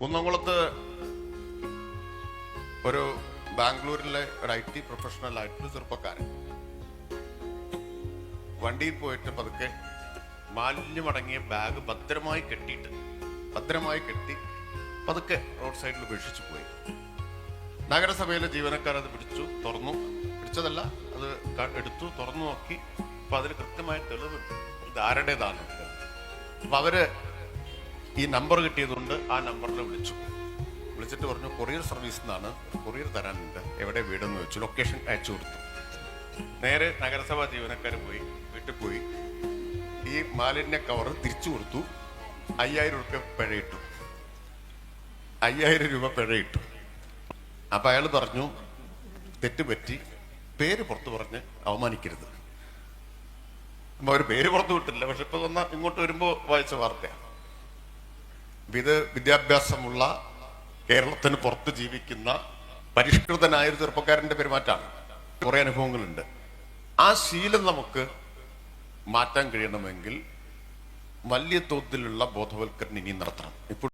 കുന്നംകുളത്ത് ഒരു ബാംഗ്ലൂരിലെ ഒരു IT പ്രൊഫഷണൽ ആയിട്ടുള്ള ചെറുപ്പക്കാരൻ വണ്ടിയിൽ പോയിട്ട് പതുക്കെ മാലിന്യമടങ്ങിയ ബാഗ് ഭദ്രമായി കെട്ടി പതുക്കെ റോഡ് സൈഡിൽ ഉപേക്ഷിച്ചു പോയി. നഗരസഭയിലെ ജീവനക്കാർ അത് പിടിച്ചതല്ല, അത് എടുത്തു തുറന്നു നോക്കി. അപ്പൊ അതിന് കൃത്യമായ തെളിവുണ്ട് ഇത് ആരുടേതാണ്. അപ്പൊ അവര് ഈ നമ്പർ കിട്ടിയതുകൊണ്ട് ആ നമ്പറിൽ വിളിച്ചിട്ട് പറഞ്ഞു കൊറിയർ സർവീസിൽ നിന്നാണ്, കൊറിയർ തരാനുണ്ട്, എവിടെ വീടെന്ന് വെച്ചു. ലൊക്കേഷൻ അയച്ചു കൊടുത്തു. നേരെ നഗരസഭാ ജീവനക്കാർ വീട്ടിൽ പോയി ഈ മാലിന്യ കവർ തിരിച്ചു കൊടുത്തു. 5000 രൂപ പിഴയിട്ടു. അപ്പൊ അയാൾ പറഞ്ഞു തെറ്റുപറ്റി, പേര് പുറത്തു പറഞ്ഞ് അവമാനിക്കരുത്. അപ്പൊ അവര് പേര് പുറത്തു വിട്ടില്ല. പക്ഷെ ഇപ്പൊ ഇങ്ങോട്ട് വരുമ്പോ വായിച്ച വാർത്തയാണ്. ഇത് വിദ്യാഭ്യാസമുള്ള കേരളത്തിന് പുറത്ത് ജീവിക്കുന്ന പരിഷ്കൃതനായ ഒരു ചെറുപ്പക്കാരന്റെ പെരുമാറ്റമാണ്. കുറെ അനുഭവങ്ങളുണ്ട്. ആ ശീലം നമുക്ക് മാറ്റാൻ കഴിയണമെങ്കിൽ വലിയ തോതിലുള്ള ബോധവൽക്കരണം ഇനിയും നടത്തണം. ഇപ്പോൾ